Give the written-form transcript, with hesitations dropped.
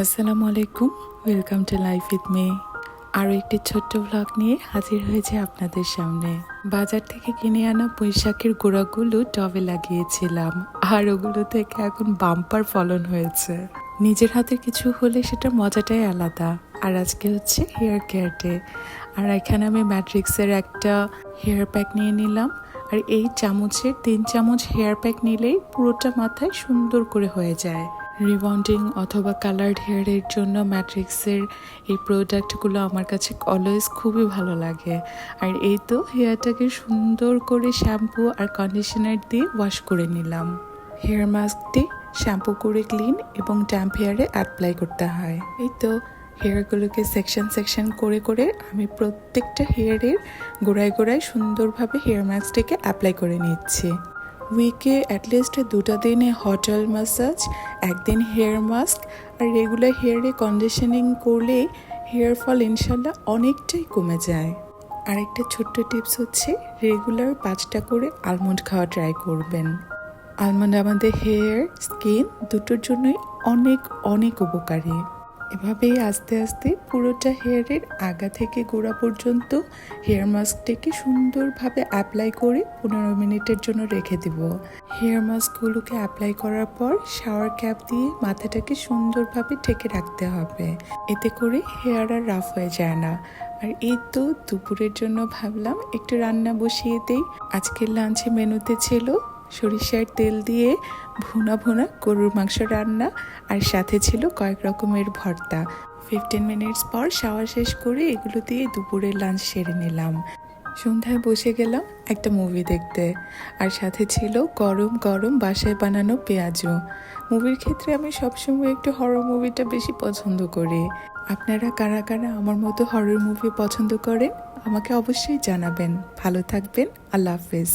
আসসালামু আলাইকুম, welcome to life with me. আরও একটি ছোট্ট ব্লগ নিয়ে হাজির হয়েছে আপনাদের সামনে। বাজার থেকে কিনে আনা পুঁইশাকের গোড়াগুলো টবে লাগিয়েছিলাম, আর ওগুলো থেকে এখন বাম্পার ফলন হয়েছে। নিজের হাতে কিছু হলে সেটার মজাটাই আলাদা। আর আজকে হচ্ছে হেয়ার কেয়ার ডে, আর এখানে আমি ম্যাট্রিক্সের একটা হেয়ার প্যাক নিয়ে নিলাম। আর এই চামচের 3 চামচ হেয়ার প্যাক নিলেই পুরোটা মাথায় সুন্দর করে হয়ে যায়। রিবন্ডিং অথবা কালার্ড হেয়ারের জন্য ম্যাট্রিক্সের এই প্রোডাক্টগুলো আমার কাছে অলওয়েজ খুবই ভালো লাগে। আর এই তো হেয়ারটাকে সুন্দর করে শ্যাম্পু আর কন্ডিশনার দিয়ে ওয়াশ করে নিলাম। হেয়ার মাস্কটি শ্যাম্পু করে ক্লিন এবং ড্যাম্প হেয়ারে অ্যাপ্লাই করতে হয়। এই তো হেয়ারগুলোকে সেকশন করে করে আমি প্রত্যেকটা হেয়ারের গোড়ায় গোড়ায় সুন্দরভাবে হেয়ার মাস্কটিকে অ্যাপ্লাই করে নিচ্ছি। উইকে অ্যাটলিস্ট 2টা দিনে হট অয়েল ম্যাসাজ, একদিন হেয়ার মাস্ক, আর রেগুলার হেয়ারে কন্ডিশনিং করলে হেয়ার ফল ইনশাল্লাহ অনেকটাই কমে যায়। আরেকটা ছোট্ট টিপস হচ্ছে রেগুলার 5টা করে আলমন্ড খাওয়া ট্রাই করবেন। আলমন্ড আমাদের হেয়ার, স্কিন দুটোর জন্যই অনেক অনেক উপকারী। এভাবেই আস্তে আস্তে পুরোটা হেয়ারের আগা থেকে গোড়া পর্যন্ত হেয়ার মাস্কটিকে সুন্দরভাবে অ্যাপ্লাই করে 15 মিনিটের জন্য রেখে দেব। হেয়ার মাস্কগুলোকে অ্যাপ্লাই করার পর শাওয়ার ক্যাপ দিয়ে মাথাটাকে সুন্দরভাবে ঢেকে রাখতে হবে, এতে করে হেয়ার আর রাফ হয়ে যায় না। আর এই তো দুপুরের জন্য ভাবলাম একটু রান্না বসিয়ে দেই। আজকের লাঞ্চে মেনুতে ছিল সরিষার তেল দিয়ে ভুনা ভুনা গরুর মাংস রান্না, আর সাথে ছিল কয়েক রকমের ভর্তা। 15 মিনিটস পর শাওয়ার শেষ করে এগুলো দিয়ে দুপুরের লাঞ্চ সেরে নিলাম। সন্ধ্যায় বসে গেলাম একটা মুভি দেখতে, আর সাথে ছিল গরম গরম বাসায় বানানো পেঁয়াজু। মুভির ক্ষেত্রে আমি সবসময় একটু হরর মুভিটা বেশি পছন্দ করি। আপনারা কারা কারা আমার মতো হরর মুভি পছন্দ করেন আমাকে অবশ্যই জানাবেন। ভালো থাকবেন, আল্লাহ হাফেজ।